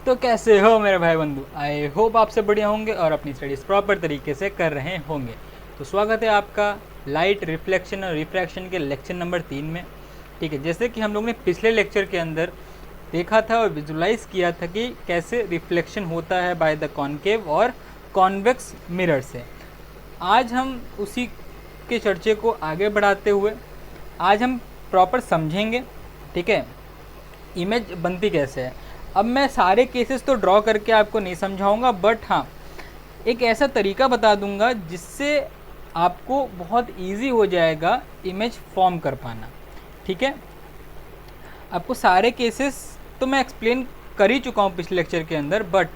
तो कैसे हो मेरे भाई बंधु, आई होप आपसे बढ़िया होंगे और अपनी स्टडीज़ प्रॉपर तरीके से कर रहे होंगे। तो स्वागत है आपका लाइट रिफ्लेक्शन और रिफ्रैक्शन के लेक्चर नंबर 3 में। ठीक है, जैसे कि हम लोग ने पिछले लेक्चर के अंदर देखा था और विजुलाइज किया था कि कैसे रिफ्लेक्शन होता है बाय द कॉन्केव और कॉन्वेक्स मिरर से। आज हम उसी के चर्चे को आगे बढ़ाते हुए आज हम प्रॉपर समझेंगे, ठीक है, इमेज बनती कैसे है। अब मैं सारे केसेस तो ड्रॉ करके आपको नहीं समझाऊंगा, बट हाँ एक ऐसा तरीका बता दूंगा जिससे आपको बहुत इजी हो जाएगा इमेज फॉर्म कर पाना। ठीक है, आपको सारे केसेस तो मैं एक्सप्लेन कर ही चुका हूँ पिछले लेक्चर के अंदर, बट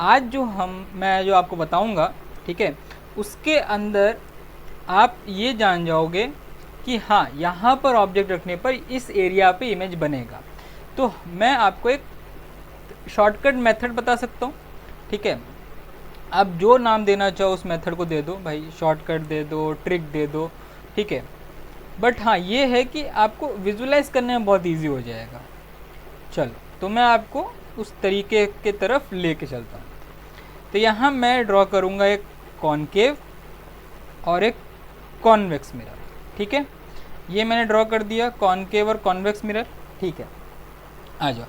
आज मैं जो आपको बताऊंगा, ठीक है, उसके अंदर आप ये जान जाओगे कि हाँ यहाँ पर ऑब्जेक्ट रखने पर इस एरिया पे इमेज बनेगा। तो मैं आपको एक शॉर्टकट मेथड बता सकता हूँ। ठीक है, आप जो नाम देना चाहो उस मेथड को दे दो भाई, शॉर्टकट दे दो, ट्रिक दे दो, ठीक है, बट हाँ ये है कि आपको विजुलाइज करने में बहुत इजी हो जाएगा। चलो तो मैं आपको उस तरीके के तरफ लेके चलता हूँ। तो यहाँ मैं ड्रॉ करूँगा एक कॉनकेव और एक कॉन्वेक्स मिरर। ठीक है, ये मैंने ड्रॉ कर दिया कॉनकेव और कॉन्वेक्स मिरर। ठीक है, आ जाओ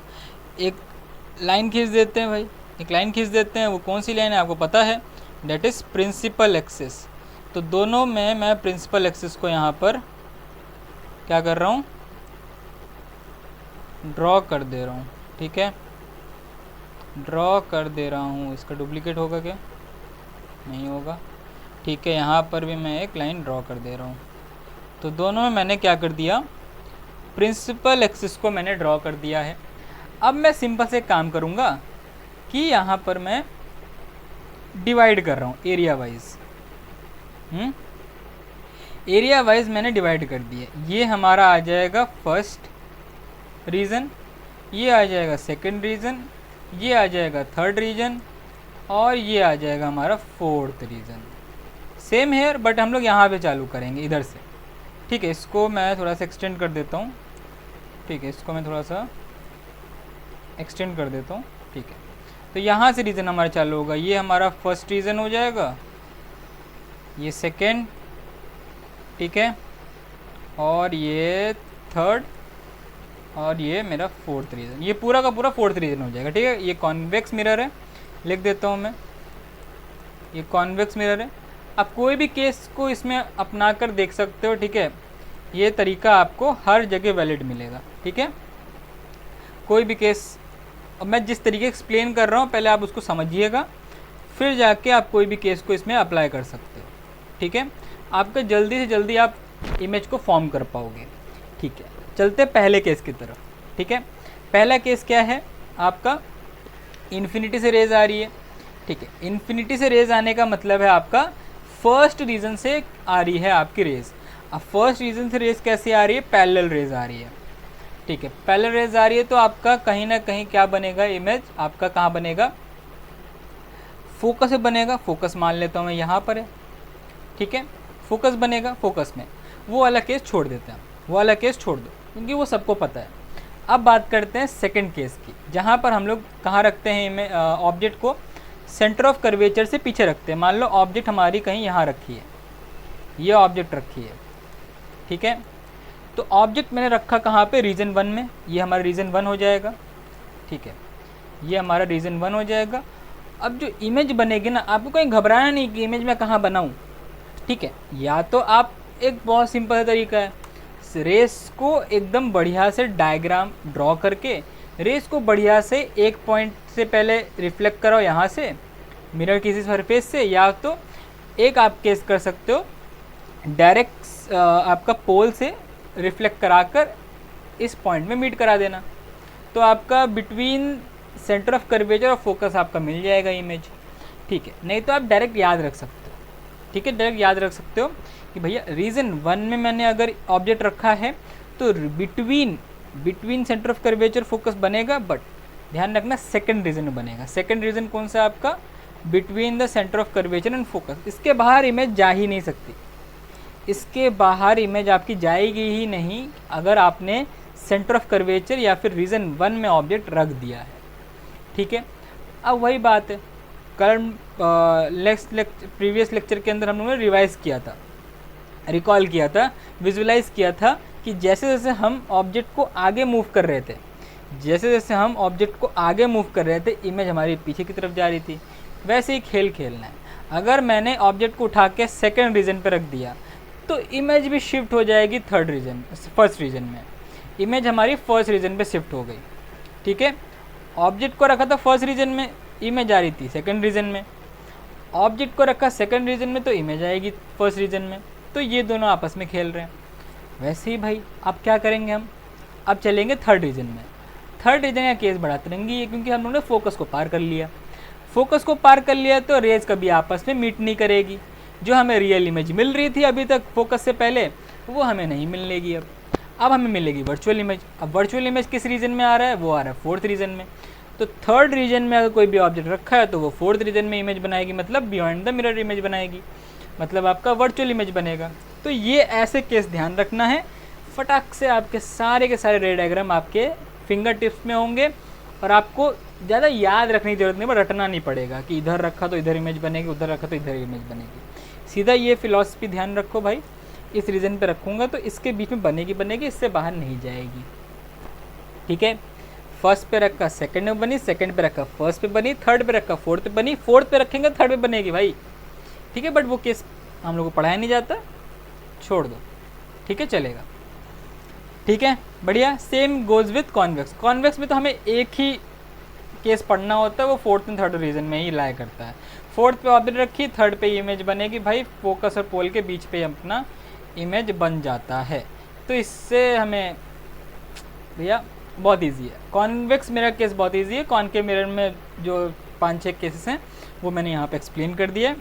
एक लाइन खींच देते हैं भाई, एक लाइन खींच देते हैं। वो कौन सी लाइन है आपको पता है, डेट इज़ प्रिंसिपल एक्सिस। तो दोनों में मैं प्रिंसिपल एक्सिस को यहाँ पर क्या कर रहा हूँ, ड्रॉ कर दे रहा हूँ। ठीक है, ड्रॉ कर दे रहा हूँ। इसका डुप्लीकेट होगा क्या, नहीं होगा। ठीक है, यहाँ पर भी मैं एक लाइन ड्रॉ कर दे रहा हूँ। तो दोनों में मैंने क्या कर दिया, प्रिंसिपल एक्सिस को मैंने ड्रॉ कर दिया है। अब मैं सिंपल से काम करूँगा कि यहाँ पर मैं डिवाइड कर रहा हूँ एरिया वाइज। एरिया वाइज मैंने डिवाइड कर दिया। ये हमारा आ जाएगा फर्स्ट रीजन, ये आ जाएगा सेकंड रीजन, ये आ जाएगा थर्ड रीजन और ये आ जाएगा हमारा fourth reason. Same here, but हम लोग यहाँ पे चालू करेंगे इधर से। ठीक है, इसको मैं थोड़ा सा एक्सटेंड कर देता हूँ। ठीक है, इसको मैं थोड़ा सा एक्सटेंड कर देता हूँ। ठीक है, तो यहाँ से रीज़न हमारा चालू होगा। ये हमारा फर्स्ट रीज़न हो जाएगा, ये सेकेंड, ठीक है, और ये थर्ड, और ये मेरा फोर्थ रीज़न। ये पूरा का पूरा फोर्थ रीज़न हो जाएगा। ठीक है, ये कॉन्वेक्स मिरर है, लिख देता हूँ मैं, ये कॉन्वेक्स मिरर है। आप कोई भी केस को इसमें अपना कर देख सकते हो। ठीक है, ये तरीका आपको हर जगह वैलिड मिलेगा। ठीक है, कोई भी केस, अब मैं जिस तरीके एक्सप्लेन कर रहा हूँ पहले आप उसको समझिएगा, फिर जाके आप कोई भी केस को इसमें अप्लाई कर सकते हो। ठीक है, आपका जल्दी से जल्दी आप इमेज को फॉर्म कर पाओगे। ठीक है, चलते पहले केस की तरफ। ठीक है, पहला केस क्या है आपका, इन्फिनिटी से रेज आ रही है। ठीक है, इन्फिनिटी से रेज आने का मतलब है आपका फर्स्ट रीजन से आ रही है आपकी रेज। अब फर्स्ट रीजन से रेज कैसे आ रही है, पैरेलल रेज आ रही है। ठीक है, पैरेलल रेज आ रही है तो आपका कहीं ना कहीं क्या बनेगा, इमेज आपका कहाँ बनेगा, फोकस में बनेगा। फोकस मान लेता हूँ मैं यहाँ पर है। ठीक है, फोकस बनेगा, फोकस में। वो वाला केस छोड़ देते हैं, वो वाला केस छोड़ दो क्योंकि वो सबको पता है। अब बात करते हैं सेकंड केस की, जहाँ पर हम लोग कहाँ रखते हैं इमेज, ऑब्जेक्ट को सेंटर ऑफ कर्वेचर से पीछे रखते हैं। मान लो ऑब्जेक्ट हमारी कहीं यहाँ रखी है, ये ऑब्जेक्ट रखी है। ठीक है, तो ऑब्जेक्ट मैंने रखा कहाँ पे, रीजन 1 में। ये हमारा रीजन 1 हो जाएगा। ठीक है, ये हमारा रीजन 1 हो जाएगा। अब जो इमेज बनेगी ना, आपको कहीं घबराना नहीं कि इमेज मैं कहाँ बनाऊँ। ठीक है, या तो आप एक बहुत सिंपल तरीका है, रेस को एकदम बढ़िया से डायग्राम ड्रॉ करके रेस को बढ़िया से एक पॉइंट से पहले रिफ्लेक्ट कराओ यहाँ से मिरर किसी सरफेस से, या तो एक आप केस कर सकते हो डायरेक्ट आपका पोल से रिफ्लेक्ट कराकर इस पॉइंट में मीट करा देना। तो आपका बिटवीन सेंटर ऑफ कर्वेचर और फोकस आपका मिल जाएगा इमेज। ठीक है, नहीं तो आप डायरेक्ट याद रख सकते हो। ठीक है, डायरेक्ट याद रख सकते हो कि भैया रीजन 1 में मैंने अगर ऑब्जेक्ट रखा है तो between centre of curvature focus बनेगा, बट ध्यान रखना सेकंड रीजन में बनेगा। सेकंड रीजन कौन सा आपका, between the centre of curvature and focus. इसके बाहर इमेज जा ही नहीं सकती, इसके बाहर इमेज आपकी जाएगी ही नहीं अगर आपने सेंटर ऑफ कर्वेचर या फिर रीजन 1 में ऑब्जेक्ट रख दिया है। ठीक है। अब वही बात है, कल प्रीवियस लेक्चर के अंदर हम लोगों ने रिवाइज किया था, रिकॉल किया था, विजुलाइज किया था कि जैसे जैसे हम ऑब्जेक्ट को आगे मूव कर रहे थे, जैसे जैसे हम ऑब्जेक्ट को आगे मूव कर रहे थे, इमेज हमारी पीछे की तरफ जा रही थी। वैसे ही खेल खेलना है। अगर मैंने ऑब्जेक्ट को उठा के सेकंड रीजन पर रख दिया तो इमेज भी शिफ्ट हो जाएगी फर्स्ट रीजन में। इमेज हमारी फर्स्ट रीजन पे शिफ्ट हो गई, ठीक है। ऑब्जेक्ट को रखा था फर्स्ट रीजन में, इमेज आ रही थी सेकंड रीजन में। ऑब्जेक्ट को रखा सेकंड रीजन में तो इमेज आएगी फर्स्ट रीजन में। तो ये दोनों आपस में खेल रहे हैं। वैसे ही भाई अब क्या करेंगे हम, अब चलेंगे थर्ड रीजन में। थर्ड रीजन का केस बड़ा तिरंगी है, क्योंकि हम लोगों ने फोकस को पार कर लिया। फोकस को पार कर लिया तो रेज कभी आपस में मीट नहीं करेगी। जो हमें रियल इमेज मिल रही थी अभी तक फोकस से पहले, वो हमें नहीं मिलेगी। अब हमें मिलेगी वर्चुअल इमेज। अब वर्चुअल इमेज किस रीजन में आ रहा है, वो आ रहा है फोर्थ रीजन में। तो थर्ड रीजन में अगर कोई भी ऑब्जेक्ट रखा है तो वो फोर्थ रीजन में इमेज बनाएगी, मतलब बियॉन्ड द मिरर इमेज बनाएगी, मतलब आपका वर्चुअल इमेज बनेगा। तो ये ऐसे केस ध्यान रखना है। फटाक से आपके सारे के सारे रे डायग्राम आपके फिंगर टिप्स में होंगे और आपको ज़्यादा याद रखने की जरूरत नहीं, पर रटना नहीं पड़ेगा कि इधर रखा तो इधर इमेज बनेगी, उधर रखा तो इधर इमेज बनेगी। सीधा ये फिलॉसफी ध्यान रखो भाई, इस रीजन पे रखूँगा तो इसके बीच में बनेगी, इससे बाहर नहीं जाएगी, ठीक है। फर्स्ट पे रखा सेकंड में बनी, सेकंड पे रखा फर्स्ट पे बनी, थर्ड पे रखा फोर्थ पे बनी, फोर्थ पे रखेंगे थर्ड पे बनेगी भाई, ठीक है। बट वो केस हम लोग को पढ़ाया नहीं जाता, छोड़ दो, ठीक है, चलेगा, ठीक है, बढ़िया। Same goes with convex. Convex में तो हमें एक ही केस पढ़ना होता है, वो फोर्थ एंड थर्ड रीजन में ही लाया करता है। फोर्थ पे ऑब्जेक्ट रखी, थर्ड पे इमेज बनेगी भाई, फोकस और पोल के बीच पे अपना इमेज बन जाता है। तो इससे हमें भैया बहुत इजी है। कॉन्वेक्स मिरर केस बहुत इजी है। कॉनकेव मिरर में जो 5-6 केसेस हैं वो मैंने यहाँ पे एक्सप्लेन कर दिया,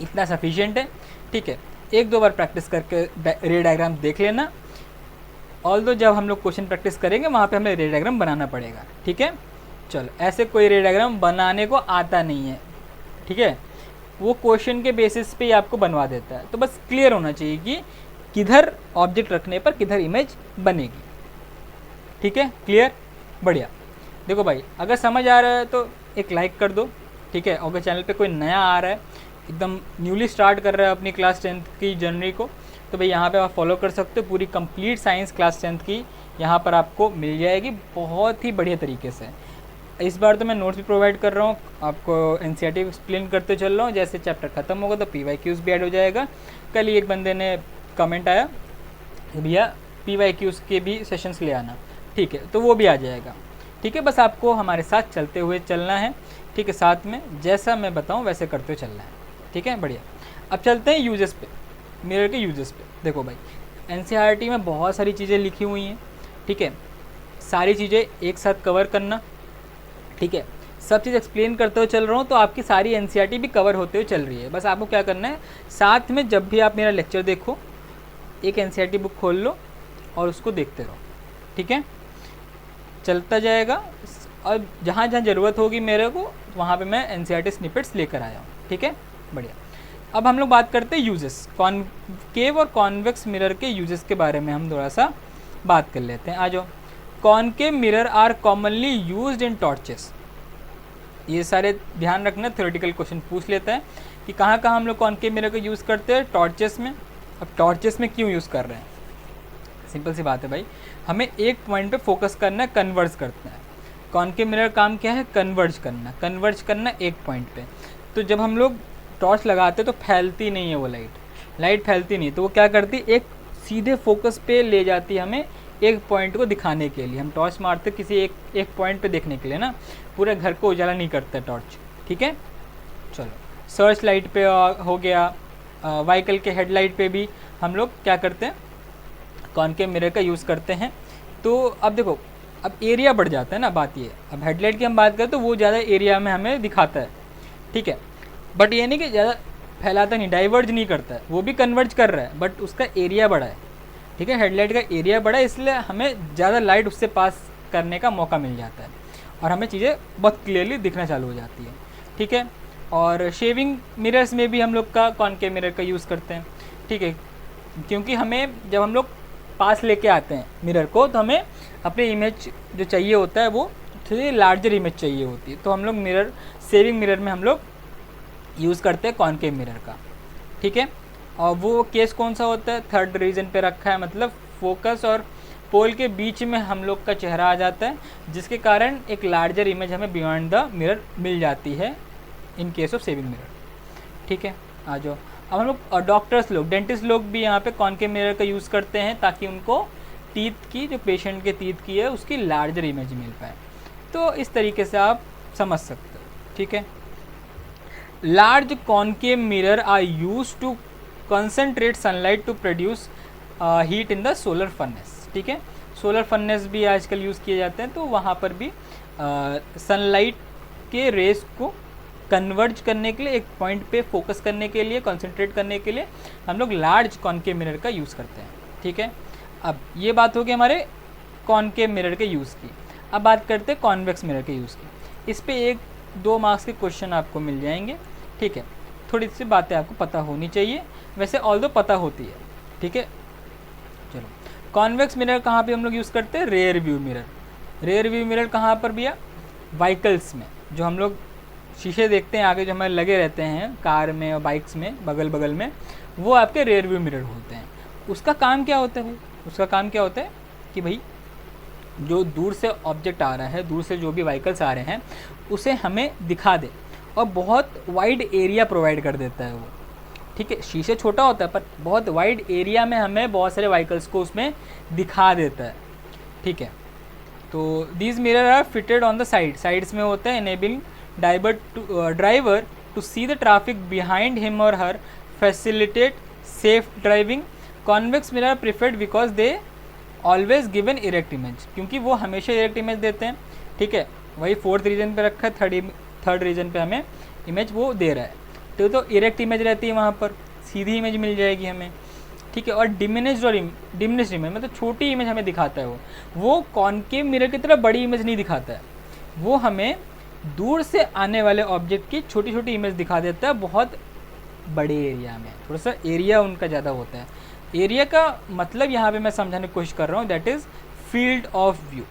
इतना सफिशिएंट है, ठीक है। 1-2 बार प्रैक्टिस करके रे डायग्राम देख लेना। ऑल्दो जब हम लोग क्वेश्चन प्रैक्टिस करेंगे वहाँ पे हमें रे डायग्राम बनाना पड़ेगा, ठीक है। चलो, ऐसे कोई रे डायग्राम बनाने को आता नहीं है, ठीक है, वो क्वेश्चन के बेसिस पे ही आपको बनवा देता है। तो बस क्लियर होना चाहिए कि किधर ऑब्जेक्ट रखने पर किधर इमेज बनेगी, ठीक है, क्लियर, बढ़िया। देखो भाई, अगर समझ आ रहा है तो एक लाइक कर दो, ठीक है। अगर चैनल पे कोई नया आ रहा है, एकदम न्यूली स्टार्ट कर रहा है अपनी क्लास 10th की जनवरी को, तो भाई यहाँ पे आप फॉलो कर सकते हो। पूरी कंप्लीट साइंस क्लास 10th की यहाँ पर आपको मिल जाएगी बहुत ही बढ़िया तरीके से। इस बार तो मैं नोट्स भी प्रोवाइड कर रहा हूँ आपको, एनसीईआरटी एक्सप्लेन करते चल रहा हूँ। जैसे चैप्टर ख़त्म होगा तो PYQs भी ऐड हो जाएगा। कल ही एक बंदे ने कमेंट आया कि भैया PYQs के भी सेशंस ले आना, ठीक है, तो वो भी आ जाएगा, ठीक है। बस आपको हमारे साथ चलते हुए चलना है, ठीक है, साथ में जैसा मैं बताऊँ वैसे करते हुए चलना है, ठीक है, बढ़िया। अब चलते हैं यूजेस पे, मिरर के यूजेस पे। देखो भाई, एनसीईआरटी में बहुत सारी चीज़ें लिखी हुई हैं, ठीक है, सारी चीज़ें एक साथ कवर करना, ठीक है। सब चीज़ एक्सप्लेन करते हुए चल रहा हूँ तो आपकी सारी एनसीईआरटी भी कवर होते हुए चल रही है। बस आपको क्या करना है, साथ में जब भी आप मेरा लेक्चर देखो एक एनसीईआरटी बुक खोल लो और उसको देखते रहो, ठीक है, चलता जाएगा। और जहाँ जहाँ ज़रूरत होगी मेरे को वहाँ पे मैं एनसीईआरटी स्निपेट्स लेकर आया हूँ, ठीक है, बढ़िया। अब हम लोग बात करते हैं यूजेस, कॉनकेव और कॉन्वेक्स मिरर के यूजेस के बारे में हम थोड़ा सा बात कर लेते हैं। आ जाओ। Concave mirror are commonly used in torches. ये सारे ध्यान रखना, थ्योरेटिकल क्वेश्चन पूछ लेता है कि कहाँ कहाँ हम लोग कॉनकेव मिरर को यूज़ करते हैं, टॉर्चेस में। अब टॉर्चेस में क्यों यूज़ कर रहे हैं, सिंपल सी बात है भाई, हमें एक पॉइंट पे फोकस करना है, कन्वर्ज करना है। कॉनकेव मिरर काम क्या है, कन्वर्ज करना एक पॉइंट पे। तो जब हम लोग टॉर्च लगाते तो फैलती नहीं है वो लाइट फैलती नहीं, तो वो क्या करती, एक सीधे फोकस पे ले जाती है हमें, एक पॉइंट को दिखाने के लिए। हम टॉर्च मारते किसी एक पॉइंट पे देखने के लिए ना, पूरे घर को उजाला नहीं करता टॉर्च, ठीक है। चलो, सर्च लाइट पे हो गया, व्हीकल के हेडलाइट पे भी हम लोग क्या करते हैं, कॉनकेव मिरर का यूज़ करते हैं। तो अब देखो, अब एरिया बढ़ जाता है ना, बात ये, अब हेडलाइट की हम बात करें तो वो ज़्यादा एरिया में हमें दिखाता है, ठीक है, बट ये नहीं कि ज़्यादा फैलाता नहीं, डाइवर्ज नहीं करता है, वो भी कन्वर्ज कर रहा है, बट उसका एरिया बड़ा है, ठीक है, हेडलाइट का एरिया बड़ा है, इसलिए हमें ज़्यादा लाइट उससे पास करने का मौका मिल जाता है और हमें चीज़ें बहुत क्लियरली दिखना चालू हो जाती है, ठीक है। और शेविंग मिरर्स में भी हम लोग का कॉनकेव मिरर का यूज़ करते हैं, ठीक है, क्योंकि हमें जब हम लोग पास लेके आते हैं मिरर को तो हमें अपनी इमेज जो चाहिए होता है वो थोड़ी लार्जर इमेज चाहिए होती है, तो हम लोग मिरर, सेविंग मिरर में हम लोग यूज़ करते हैं कॉनकेव मिरर का, ठीक है। और वो केस कौन सा होता है, थर्ड रीजन पे रखा है, मतलब फोकस और पोल के बीच में हम लोग का चेहरा आ जाता है, जिसके कारण एक लार्जर इमेज हमें बियॉन्ड द मिरर मिल जाती है in case of saving mirror, ठीक है। आ जाओ, अब हम लोग डॉक्टर्स लोग, डेंटिस्ट लोग भी यहाँ पे कॉनकेव मिरर का यूज़ करते हैं ताकि उनको टीथ की, जो पेशेंट के टीथ की है उसकी लार्जर इमेज मिल पाए। तो इस तरीके से आप समझ सकते हो, ठीक है। Large concave mirror are use to concentrate sunlight to produce heat in the solar furnace, ठीक है। सोलर फर्नेस भी आजकल यूज़ किए जाते हैं, तो वहाँ पर भी सनलाइट के रेस को कन्वर्ज करने के लिए, एक पॉइंट पे फोकस करने के लिए, कंसंट्रेट करने के लिए हम लोग लार्ज कॉनकेव मिरर का यूज़ करते हैं, ठीक है। अब ये बात होगी हमारे कॉनकेव मिरर के यूज़ की। अब बात करते हैं कॉन्वेक्स मिरर के यूज़ की। इस पे 1-2 मार्क्स के क्वेश्चन आपको मिल जाएंगे, ठीक है। थोड़ी सी बातें आपको पता होनी चाहिए, वैसे ऑल्दो पता होती है, ठीक है। चलो, कॉन्वेक्स मिरर कहाँ पे हम लोग यूज़ करते हैं, rear view mirror. Rear view mirror कहाँ पर भैया, व्हीकल्स में, जो हम लोग शीशे देखते हैं आगे जो हमारे लगे रहते हैं कार में और बाइक्स में बगल बगल में, वो आपके रेयर व्यू मिरर होते हैं। उसका काम क्या होता है भाई, उसका काम क्या होता है कि भाई जो दूर से ऑब्जेक्ट आ रहा है, दूर से जो भी व्हीकल्स आ रहे हैं उसे हमें दिखा दे, और बहुत वाइड एरिया प्रोवाइड कर देता है वो, ठीक है। शीशे छोटा होता है पर बहुत वाइड एरिया में हमें बहुत सारे व्हीकल्स को उसमें दिखा देता है, ठीक है। तो these mirror are fitted on the sides में होते हैं, enabling driver to see the traffic behind him और her, facilitate safe driving. Convex mirror preferred because they always given erect image, क्योंकि वो हमेशा इरेक्ट इमेज देते हैं, ठीक है। वही 4th रीजन पे रखा है, थर्ड रीजन पे हमें इमेज वो दे रहा है, तो इरेक्ट इमेज रहती है वहाँ पर, सीधी इमेज मिल जाएगी हमें, ठीक है। और डिमिनिश्ड इमेज मतलब छोटी इमेज हमें दिखाता है वो कॉनकेव मिरर की तरह बड़ी इमेज नहीं दिखाता है, वो हमें दूर से आने वाले ऑब्जेक्ट की छोटी छोटी इमेज दिखा देता है बहुत बड़े एरिया में, थोड़ा सा एरिया उनका ज़्यादा होता है। एरिया का मतलब यहाँ पे मैं समझाने की कोशिश कर रहा हूँ, that is field of view.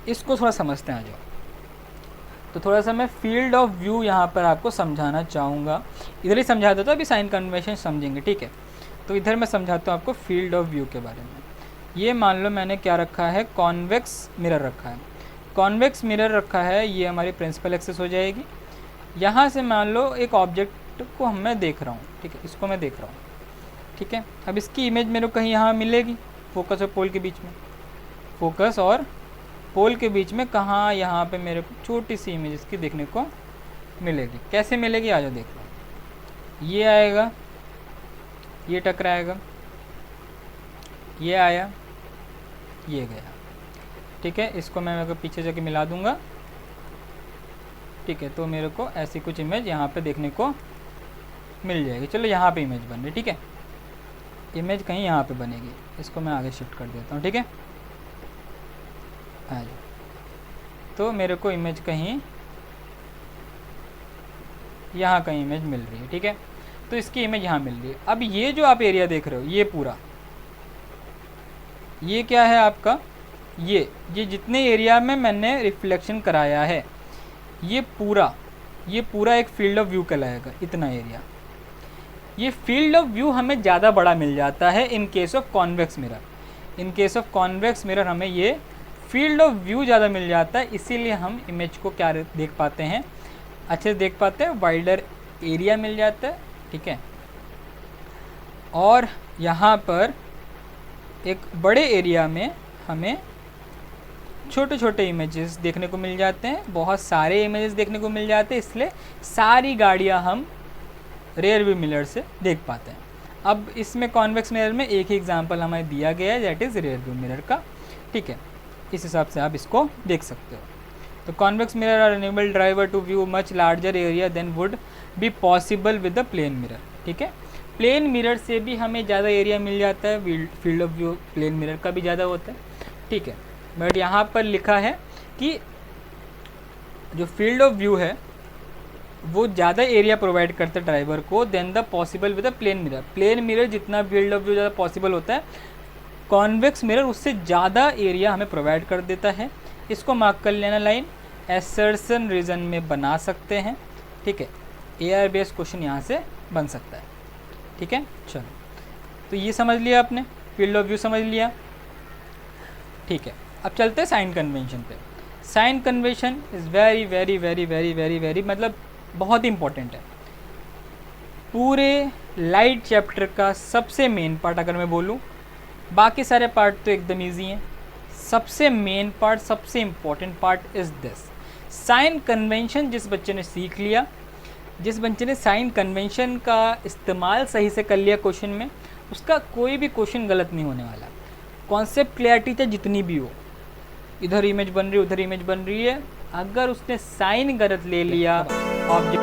इसको थोड़ा समझते हैं, आ जाओ। तो थोड़ा सा मैं फील्ड ऑफ व्यू यहाँ पर आपको समझाना चाहूँगा, इधर ही समझा देता हूँ, अभी साइन कन्वेंशन समझेंगे, ठीक है। तो इधर मैं समझाता हूँ आपको फील्ड ऑफ व्यू के बारे में। ये मान लो मैंने क्या रखा है, कॉन्वेक्स मिरर रखा है। कॉन्वेक्स मिरर रखा है, ये हमारी प्रिंसिपल एक्सिस हो जाएगी। यहाँ से मान लो एक ऑब्जेक्ट को मैं देख रहा हूँ, ठीक है, इसको मैं देख रहा हूँ, ठीक है। अब इसकी इमेज मेरे को कहीं यहाँ मिलेगी, फोकस और पोल के बीच में, फोकस और पोल के बीच में कहाँ, यहाँ पे मेरे को छोटी सी इमेज इसकी देखने को मिलेगी। कैसे मिलेगी, आ जाओ देख लो। ये आएगा, ये टकराएगा, ये आया, ये गया, ठीक है। इसको मैं मेरे को पीछे जाके मिला दूंगा, ठीक है। तो मेरे को ऐसी कुछ इमेज यहाँ पे देखने को मिल जाएगी। चलो यहाँ पे इमेज बन रही, ठीक है। इमेज कहीं यहाँ पे बनेगी, इसको मैं आगे शिफ्ट कर देता हूँ, ठीक है। आ जाओ, तो मेरे को इमेज कहीं यहाँ कहीं इमेज मिल रही है, ठीक है। तो इसकी इमेज यहाँ मिल रही है। अब ये जो आप एरिया देख रहे हो, ये पूरा, ये क्या है आपका, ये जितने एरिया में मैंने रिफ्लेक्शन कराया है, ये पूरा एक फील्ड ऑफ व्यू कहलाएगा, इतना एरिया। ये फील्ड ऑफ व्यू हमें ज़्यादा बड़ा मिल जाता है in case of convex mirror. In case of convex mirror हमें ये फील्ड ऑफ व्यू ज़्यादा मिल जाता है, इसीलिए हम इमेज को क्या देख पाते हैं, अच्छे से देख पाते हैं, वाइडर एरिया मिल जाता है, ठीक है। और यहाँ पर एक बड़े एरिया में हमें छोटे छोटे इमेजेस देखने को मिल जाते हैं, बहुत सारे इमेजेस देखने को मिल जाते हैं, इसलिए सारी गाड़ियाँ हम रेयर व्यू मिरर से देख पाते हैं। अब इसमें कॉन्वेक्स मिरर में एक ही एग्जांपल हमें दिया गया है, that is rear view mirror का, ठीक है। इस हिसाब से आप इसको देख सकते हो। तो convex mirror are enable driver to view much larger area than would be possible with the plane mirror, ठीक है। प्लेन मिरर से भी हमें ज़्यादा एरिया मिल जाता है, field of view plane mirror का भी ज़्यादा होता है, ठीक है। बट यहाँ पर लिखा है कि जो फील्ड ऑफ व्यू है वो ज़्यादा एरिया प्रोवाइड करता है ड्राइवर को than the possible with the plane mirror. Plane mirror जितना फील्ड ऑफ व्यू ज़्यादा पॉसिबल होता है, कॉन्वेक्स मिरर उससे ज़्यादा एरिया हमें प्रोवाइड कर देता है। इसको मार्क कर लेना लाइन। एसर्शन रीजन में बना सकते हैं। ठीक है, AR बेस्ड क्वेश्चन यहाँ से बन सकता है। ठीक है, चलो तो ये समझ लिया आपने, फील्ड ऑफ व्यू समझ लिया। ठीक है, अब चलते हैं साइन कन्वेंशन पे। Sign convention is very very very very very very मतलब बहुत इंपॉर्टेंट है। पूरे लाइट चैप्टर का सबसे मेन पार्ट अगर मैं बोलूँ, बाकी सारे पार्ट तो एकदम ईजी हैं, सबसे मेन पार्ट, सबसे important part is this sign convention. जिस बच्चे ने सीख लिया, जिस बच्चे ने साइन कन्वेंशन का इस्तेमाल सही से कर लिया क्वेश्चन में, उसका कोई भी क्वेश्चन गलत नहीं होने वाला। कॉन्सेप्ट क्लैरिटी चाहे जितनी भी हो, इधर इमेज बन रही है उधर इमेज बन रही है, अगर उसने साइन गलत ले लिया ऑब्जेक्ट